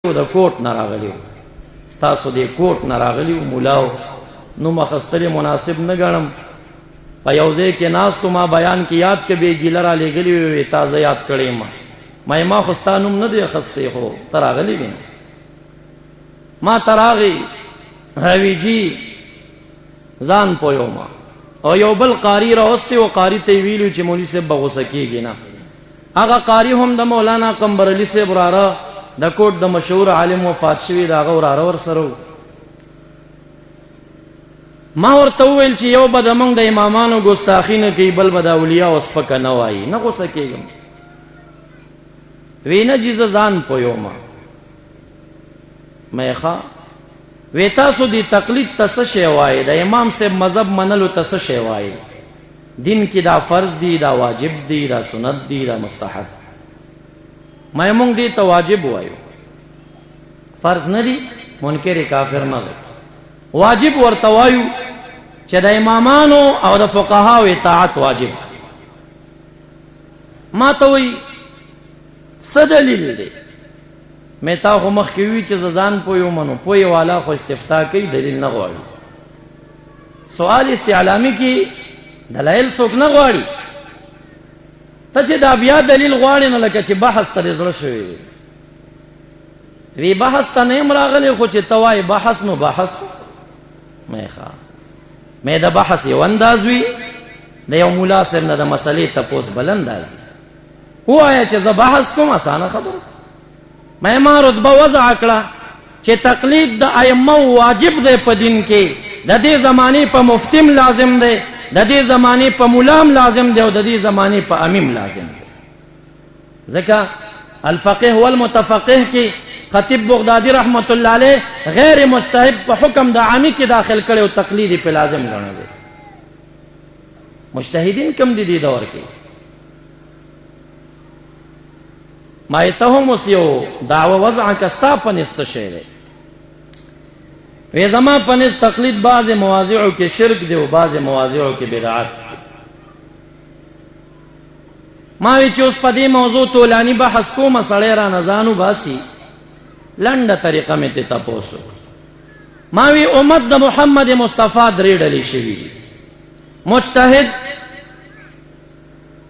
د کوټ نه راغلی ستاسو د کوټ نه راغلی مولاو نو مخستل مناسب نه ګڼم په یو ځای کې ناستو ما بیان کې یاد کې بې ګیله را لېږلي وې تازه یاد کړی ما خو ستا نوم نه دی اخستی خو ته راغلی وې ما ته راغی هوي جي ځان پویو ما او یو بل قاری راوستی و قاری ته یې ویلو چې مولوي صاحب به غوسه کېږي نه هغه قاری هم د مولانا قمبرعلي صاحب وراره د کوټ د مشهور عالم وفات شوي د هغه وراره ورسره ما ورته وویل چې یو به زموږ د امامانو ګستاخي نه کوي بل به د اولیاو سپکه نه وایي نه غوسه کېږم وی نه جي زه ځان پویوم مې ښه وی تاسو د تقلید ته څه شی وایي د امام صاحب مذهب منلو ته څه شی وایي دین کې دا فرض دی دا واجب دی دا سنت دی دا مستحب ما مونږ دې ته واجب وایو فرض نه دی منکر کافر نه دی واجب ورته وایو چې د امامانو او د فقهاو اطاعت واجب ما ته وایي څه دلیل دی مې تا خو مخکې وي چې زه ځان پویوم نو پوی والا خو استفتاء کوي دلیل نه غواړي سوال استعلامي کې دلایل څوک نه غواړي ته چې دا بیا دلیل غواړي نو لکه چې بحث ته زړه شوی وی بحث ته نه راغلی خو چې ته وایې بحث نو بحث مې د بحث یو انداز وي د یو ملا صاحب نه د مسلې تپوس بل انداز ووایه چې زه بحث کوم اسانه خبره ما رتبه وضع کړه چې تقلید د ائمه واجب دی په دین کې د دې زمانې په مفتیم لازم دی د دې زمانې په مولام لازم دی او د دې زمانې په امیم لازم دی ځکه الفقيه والمتفقه کې خطیب بغدادي رحمت الله علیه غیر مجتهد په حکم د عامی کې داخل کړي او تقلید په لازم ګڼل مجتهدین کم دي دې دور کې ما ته هم یو دعوه وضع کستا پنس څه شی دی وی زما پنس تقلید بعض مواضعو کې شرک دی او بعض مواضعو کې بدعت ما وی چې اوس په دې موضوع طولانی بحث کوم سړی را نزانو باسي لنډه طریقه مې ته تاسو ما وی امت د محمد مصطفی درې ډلې شوي مجتهد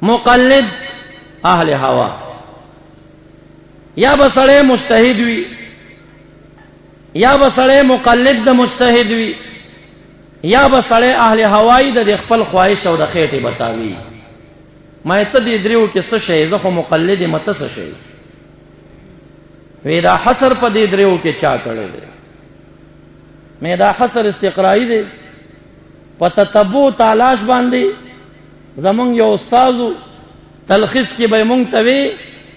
مقلد اهل هوا یا بسړی مجتهد وي یا بسړی مقلد د مجتهد وي یا بسړی اهل هوایی د خپل خواهش او د خېټې بتاوي ما ته دې دریو کې څه شی زه خو مقلد مته څه شی وی دا حصر په دې دریو کې چا کړی دی مې دا حصر استقرایی دی په تتبع تلاش باندې زمونږ یو استادو تلخیص کې به مونږ ته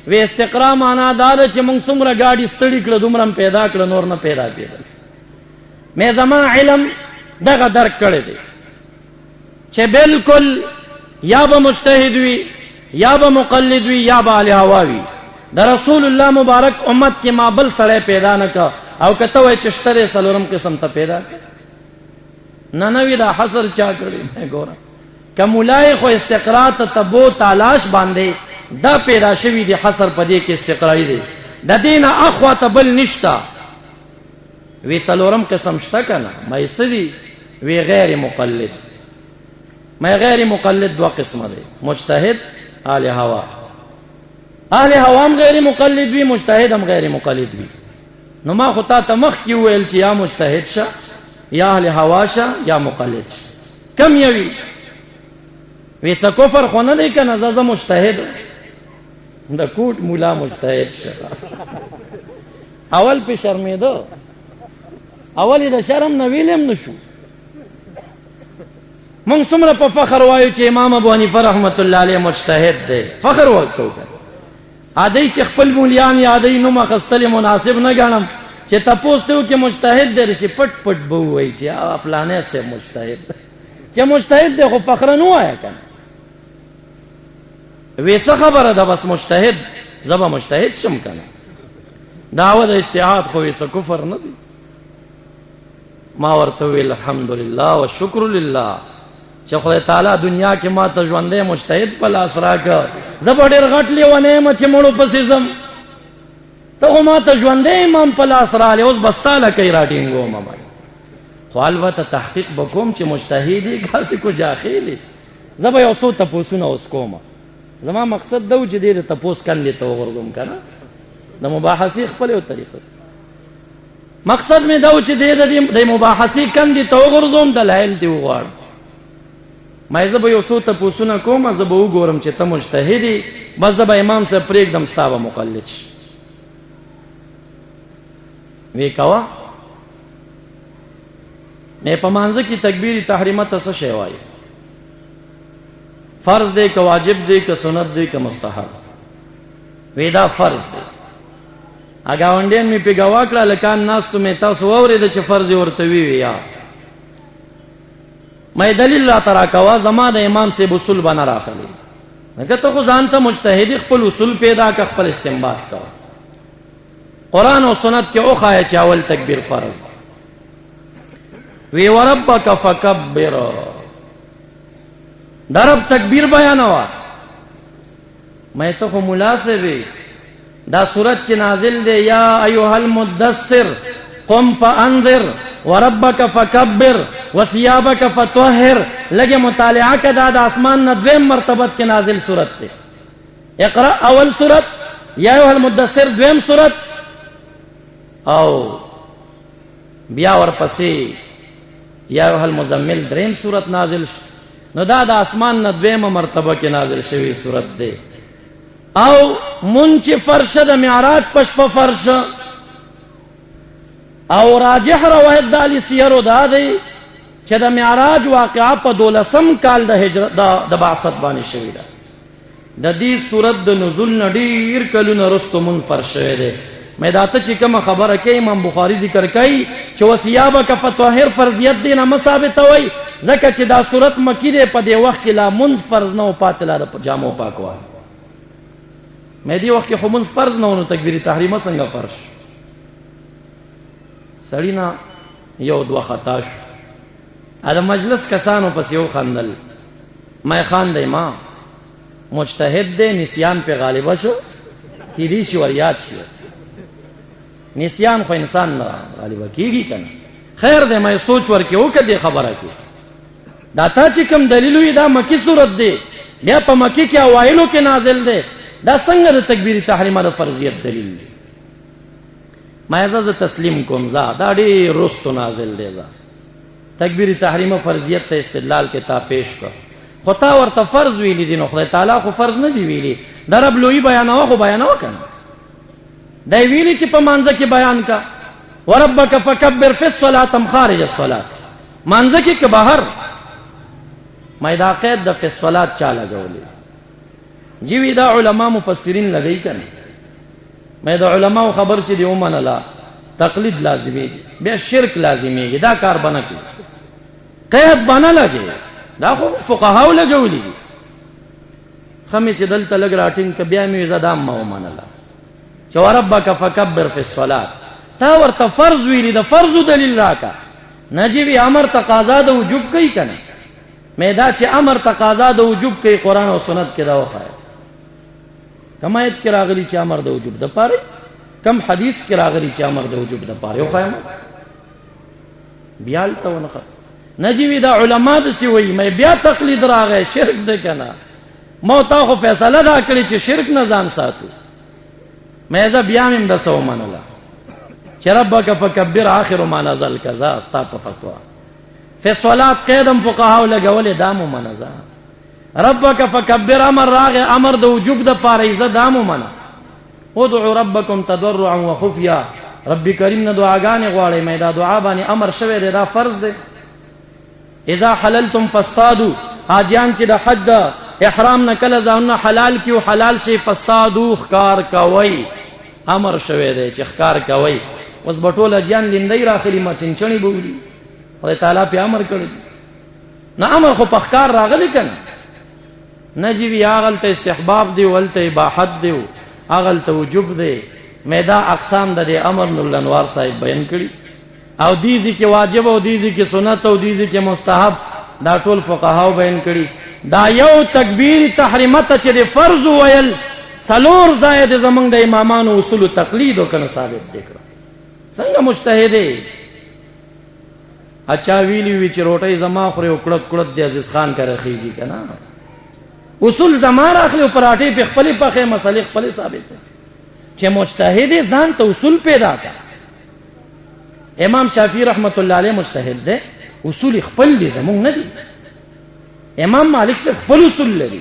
وی استقرا معنا دا ده چې مونږ څومره ګاډي ستړي کړه دومره پیدا کړه نور نه پیدا کېدل مې زما علم دغه درک کړی دی چې بالکل یا به مجتهد وي یا به مقلد وي یا به اهل هوا وي د رسول الله مبارک امت کې ما بل سړی پیدا نه که او که ته وایې چې شته دی څلورم قسم ته پیدا نه نه وي دا حصر چا کړی ګوره که ملای خو استقرا تتبع تلاش باندې دا پیدا شوی دی حصر پدې کې استقرایی دی د دین اخوا ته بل نشتا وی څلورم قسم شته کنه مې سړي وی غیر مقلد مې غیر مقلد دوا قسمه دی مجتهد اهل هوا اهل هوا هم غیر مقلد وی مجتهد هم غیر مقلد وی نو ما خو ته مخ کې ویل چې یا مجتهد شه یا اهل هوا شه یا مقلد شه کم یوي وی څه کفر خو نه دی کنه زه مجتهد د کوټ مولا مجتهد شه اول په شرمېده اول د شرم نه ویلم نشو مونږ څومره په فخر وایو چې امام ابو حنیفه رحمت الله علیه مجتهد دی فخر وکړو عادی چې خپل مولیان یادی نو مخستل مناسب نه ګڼم چې تاسو ته کې مجتهد دی چې پټ پټ بو وای چې افلانه سه مجتهد چې مجتهد دی خو فخر نه وایا کنه ویسه خبره ده بس مجتهد زبا مجتهد شم کنه دعوه د اجتهاد خو ویسه کفر نه دی ما ورته ویل الحمدلله والشکر لله چې خدای تعالی دنیا کې ما ته ژوندې مجتهد په لاس راکړ زه به ډېر غټ لیونی یم چې مړو پسې ځم ته خو ما ته ژوندی امام په لاس راغلی، اوس به ستا لکۍ راټینګومه باندې. خو البته تحقیق به کوم چې مجتهد یې کاسې کو جاهل یې. زه به یو څو تپوسونه اوس کومه. زما مقصد دا و چې دې د تپوس کندې ته وغورځوم که نه، د مباحثې خپل یو طریقه. مقصد مې دا و چې دې د مباحثې کندې ته وغورځوم، دلایل دې وغواړم. ما زه به یو څو تپوسونه کوم، زه به وګورم چې ته مجتهد یې، بس زه به امام صاحب پرېږدم، ستا به مقلد شي. وی کوه نه په مانځه کې تکبیر تحریمه ته څه شی وایي؟ فرض دی که واجب دی که سنت دی که مستحب؟ وی دا فرض دی. ګاونډیان مې پې ګوا کړه، هلکان ناستو مې تاسو واورېده چې فرض یې ورته وی یا مې دلیل راته راکوه، زما د امام صاحب اصول به نه راخلي. ځکه ته خو ځان ته مجتهدي خپل اصول پیدا که، خپل استنباط کوه. قرآن او سنت کې وښایه چې اول تکبیر فرض. وی وربک فکبر، د رب تکبیر بیانوه. مې ته خو مناسبې دا صورت چې نازل دی، یا ایها المدثر قم فانذر وربک فکبر وثیابک فطهر، لګې مطالعه که دا د اسمان نه دویم مرتبت کې نازل صورت دی. اقرأ اول صورت، یا ایها المدثر دویم صورت، او بیا ورپسې یا ایها المزمل دریم صورت نازل شو. نو دا د اسمان نه دویمه مرتبه کې نازل شوی صورت دی. او مونږ چې فرشه د معراج په شپه فرشه، او راجح روایت د اهل سیرو دا دی چې د معراج واقعه په 12 کال د هجرت د بعثت باندې شوې ده. د دې صورت د نزول نه ډېر کلونه وروسته مونږ فرض شوی دی. مې دا ته چې کومه خبره کوي امام بخاري ذکر کوي چې وثیابک فطهر فرضیت دی نه مه ثابتوئ، ځکه چې دا صورت مکی دی، په دې وخت کې لا مونځ فرض نه و، پاتې لا د جامو پاکوالی. مې دې وخت کې خو مونځ فرض نه و، نو تکبیر تحریمه څنګه فرض شو؟ سړی نه یو دوه خطا شو. د مجلس کسانو پسې وخندل. مې خاندی ما مجتهد دی، نسیان پې غالبه شو، کیدی شي ور یاد شي. نسیان خو انسان نه غالبه کیږي که نه. خیر دی، مې سوچ ورکې وکړه دې خبره کې. دا تا چې کوم دلیل وي دا مکی صورت دی، بیا په مکی کې اوایلو کې نازل دی، دا څنګه د تکبیر تحریمه د فرضیت دلیل دی؟ ما زه تسلیم کوم، دا ډېر وروستو نازل دی. تکبیر تحریمه فرضیت ته استدلال کې تا پیش کړ، خو تا ورته فرض ویلی دي، نو خدای تعالی خو فرض نه دی ویلی. د رب لویي بیانوه خو بیانوه که نه؟ دی ویلی چې په مانځه کې بیان کا وربک فکبر فی الصلاة ام خارج الصلاة، مانځه کې که بهر. مې دا قید د فی الصلاة چا لګولی؟ جیوی دا علما مفسرین لګی که نه؟ مې د علماو خبر چې دی ومنله، تقلید لازمیږي، بیا شرک لازمیږي، دا کار به نه کوي، قید به نه لګي. دا خو فقهاو لګولی دي. ښه مې چې دلته لږ راټینګ که، بیا مې زه دا ما ومنله چې وربک فکبر فی الصلاة. تا ورته فرض ویلي، د فرضو دلیل راکا. نجیوی امر تقاضا د وجوب کوي که نه؟ مې دا چې امر تقاضا د وجوب کوي، قرآن او سنت کې دا وښایه. کم آیت کې راغلی چې امر د وجوب د پاره، کم حدیث کې راغلی چې امر د وجوب د پاره وښایم. بیا هلته ونښه نجیوی دا علما داسې وایي. مې بیا تقلید راغی، شرک دی که نه؟ ما تا خو فیصله دا کړې چې شرک نه ځان ساتو. مې زه بیا مې هم داسې ومنله چې ربک فکبر آخر ما نزل کذا، ستا په فتوا. فی الصلاة قیدم فقهاو لګولې، دا مو منه. ربک فکبر امر راغی، امر د وجوب د پاره، زه دا مو منه. ادعو ربکم تضرعا وخفیا، رب کریم نه دعاګانې غواړئ. مې دا دعا باندې امر شوی دی، دا فرض دی. اذا حللتم فاصطادوا، حاجیان چې د حج د احرام نه کله ځانونه حلال کیو، حلال شي، فاصطادوا ښکار کوئ، امر شوی دی چې ښکار کوئ. اوس به ټول حاجیان لیندۍ راخلي، چنچڼې به وړي، خدای تعالی پې امر کړی. نه امر خو په ښکار راغلی که نه؟ نجیوی هغلته استحباب دی، ولته اباحت دی، هغلته وجوب دی. مې دا اقسام د دې امر نورالانوار صاحب بیان کړي، او دیزی کې واجب، او دیزی کې سنت، او دیزی کې مستحب، دا ټول فقهاو بیان کړي. دا یو تکبیر تحریمه ته چې د فرض ویل څلور ځایه د زمونږ د امامانو اصولو تقلید وکنه ثابت دی کړه. څنګه مجتهد دی؟ اچھا ویلی وی چې روټۍ زما خوري او کړک کړک دی عزیز خان کا رخیږي کنه. اصول زما راخلی او پراټې په خپل پخې مسلې خپل ثابت دي. چې مجتهد ځان ته اصول پیدا کړ. امام شافعی رحمت الله علیه مجتهد دی، اصول خپل دي زمونږ نه دي. امام مالک سے خپل اصول لري،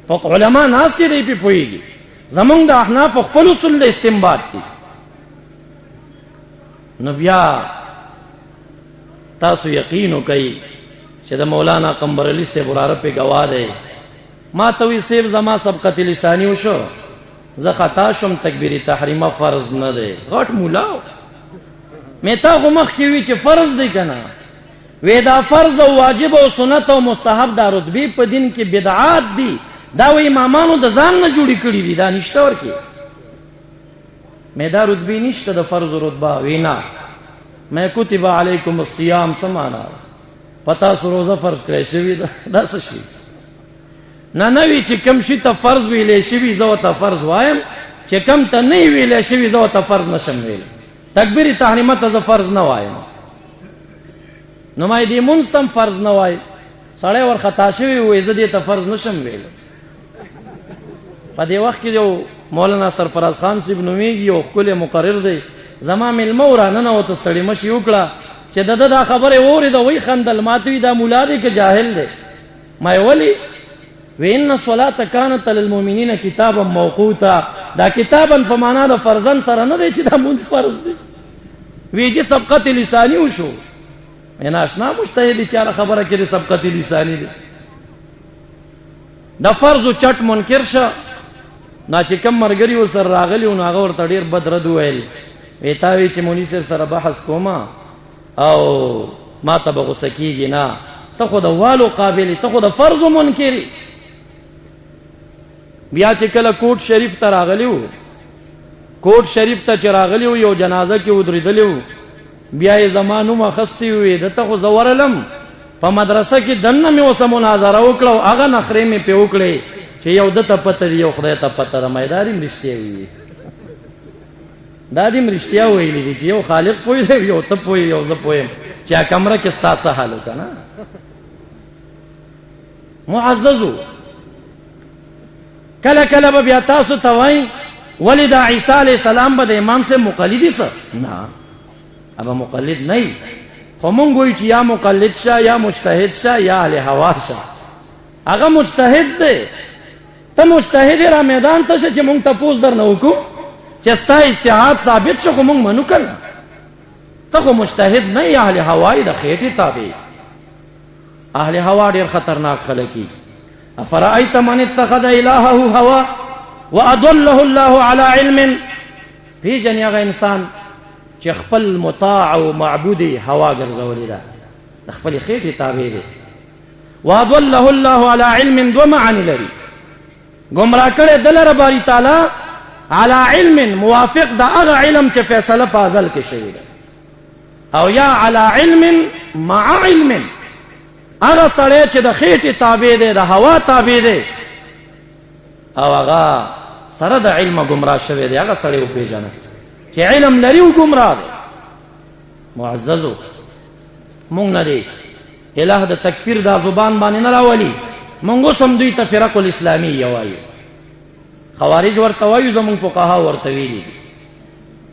فقه علما ناس کې دی په پويږي. زمونږ د احناف خپل اصول د استنباط دي. نو بیا تاسو یقین وکئ چې د مولانا قمبر علی سے براره په گواه دی. ما ته وی سیب زما سبقت لسانی وشو، زه خطا شم، تکبیر تحریمه فرض نه دی. غټ مولا مې تا خو مخکې وی چې فرض دی کنه. وی دا فرض او واجب او سنت او مستحب دا رتبې په دین کې بدعات دي، دا وی امامانو د ځان نه جوړی کړی دي، دا نشته ورکی. مې دا رتبې نشته د فرض رتبه. وینا مې کتب علیکم الصیام سمانا پتا سو روزه فرض کړی شوی دا څه شي نه نوی چې کم شي ته فرض ویلې شوی زه ته فرض وایم، چې کم ته نه ویلې شوی زه ته فرض نشم ویل. تکبیر تحریمه ته فرض نه وایم. نو مې دې مونږ تم فرض نه وای، سړی ور خطا شوی وې زه دې ته فرض نشم ویل. په دې وخت کې یو مولانا سرفراز خان صاحب نومیږي، یو خپل مقرر دی، زما ملمه ورانه نه وته ستړي مشي وکړه چې دا خبره اوري دا وی خندل ماتوي دا مولا دی که جاهل دی. ما ولی وان الصلاه كانت للمؤمنين كتابا موقوتا، دا کتابا په معنا د فرضن سره نه دی چې دا مونږ فرض دی. ویجی سبقت لسانی وشو، انا اشنا مجتهد چې خبره کې سبقت لسانی دی. د فرض چټ منکر شه نا چې کم مرګري ور سره راغلی او هغه ورته ډیر بد رد ویل. ویتاوی چې مولوی سره بحث کوما او ما ته به غوسه کیږي نه، ته خو د والو قابل، ته خو د فرض منکر. بیا چې کله کوټ شریف ته راغلیو، کوټ شریف ته چې راغلیو یو جنازه کې ودرېدلیو، بیا یې زمانو مخستی وي د ته خو زورلم په مدرسه کې دنه مې اوسه مناظره وکړه او هغه نخرې مې په وکړې چې یو د ته پته دی یو خدای ته پته ده. مېداري رښتیا وي، دا دې رښتیا ویلي دي چې یو خالق پوي دی، یو ته پوي، یو زه پویم چې کمره کې ستاسو حال وکنه. معززو کله کله به بیا تاسو ته وایي ولی دا عیسی علیہ السلام به د امام سے مقلدی سر نه، ابا مقلد نه، خو مونږ وایو چې یا مقلد شه یا مجتهد شه یا اهل هوا شه. هغه مجتهد دی، ته مجتهد را میدان ته چې مونږ تاسو درنه وکړو چې ستا اجتهاد ثابت شو خو مونږ منو کړه. ته خو مجتهد نه، یا اهل هوا د خېټې تابع. اهل هوا ډیر خطرناک خلک دي. افرأيت من اتخذ الهه هوا واضله الله على علم. فی جن هغه انسان چې خپل مطاع او معبود هوا ګرځولې ده، خپل خېټې تابع دي. واضله الله على علم دو معنی لري، گمراه کړي دلته باری تعالی على علم موافق دا هغه علم چې فیصله په ازل کې شوی ده، او یا على علم مع علم هغه سړی چې د خېټې تابع دی، د هوا تابع دی، او هغه سره د علم گمراه شوی دی، هغه سړی وپېژنه چې علم لري او گمراه دی. معززو مونږ نه دی اله د تکفیر دا زبان باندې نه راولي، مونږ اوس هم دوی ته فرق الاسلامیه وایو. خوارج ورته وایو، زمونږ فقها ورته ویلي دي.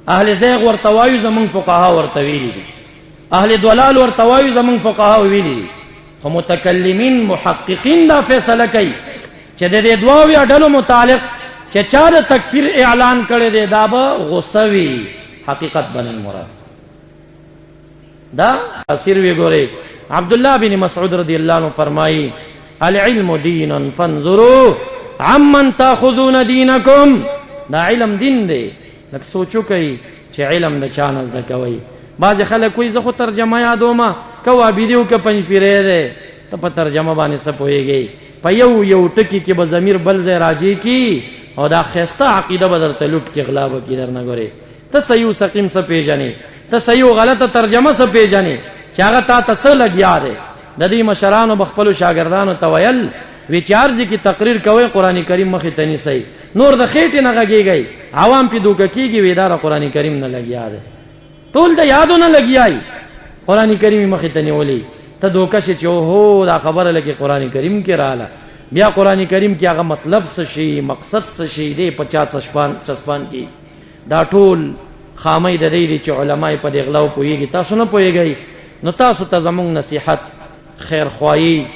اهل زیغ ورته وایو، زمونږ فقها ورته ویلي دي. اهل ضلال ورته وایو، زمونږ فقها ویلي دي. خو متکلمین محققین دا فیصله کوي چې د دې دواوی ډلو متعلق چې چا د تکفیر اعلان کړی دی دا به غصه وي، حقیقت بنن مراد دا اثر وی. ګورئ عبدالله بن مسعود رضی اللہ عنہ فرمائی العلم دین فانظروا عمن تاخذون دینکم. دا علم دین دی، لکه سوچو کوي چې علم د چا نه زده کوئ. بعض خلک وایي زه خو ترجمه یادومه که عابدي او که پنج پیری دی، ته په ترجمه باندې څه پوهېږئ. په یو یو ټکي کې به ضمیر بل ځای راجع کی او دا ښایسته عقیده به درته لوټ کې غلا به کي درنه. ګورې ته صحیح و سقیم څه پېژنې، ته صحیح و غلطه ترجمه څه پېژنې چې هغه تا ته څه لګیا دی. د دې مشرانو به خپلو شاګردانو ته ویل وی چې عرض کې تقریر کوئ قرآن کریم مخې ته نیسئ، نور د خېټې نه غږېږئ عوام پې دوکه کېږي وی دا قرآن کریم نه لګیا دی ټول د یادو نه لګیای قرآن کریم مخې ته نیولې ته دوکه شې چې اوهو دا خبره لکه قرآن کریم کې رااله بیا قرآن کریم کې هغه مطلب څه شي مقصد څه شي دی 50 سسپان کې دا ټول خامۍ د دې دي چې علما په دې غلا پوهېږي تاسو نه پوهېږئ نو تاسو ته زموږ نصیحت خیرخواهي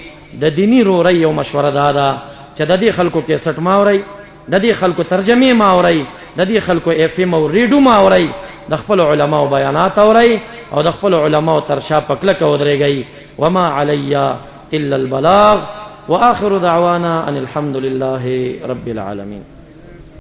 د دینی رورۍ او مشوره دا ده چې د دې خلکو کیسټ ما اورئ د دې خلکو ترجمې ما اورئ د دې خلکو اف ام او ریډیو ما اورئ د خپل علماو بیانات اورئ او د خپل علماو تر شا په کلکه ودرېږئ وما علی الا البلاغ واخر دعوانا ان الحمد لله رب العالمين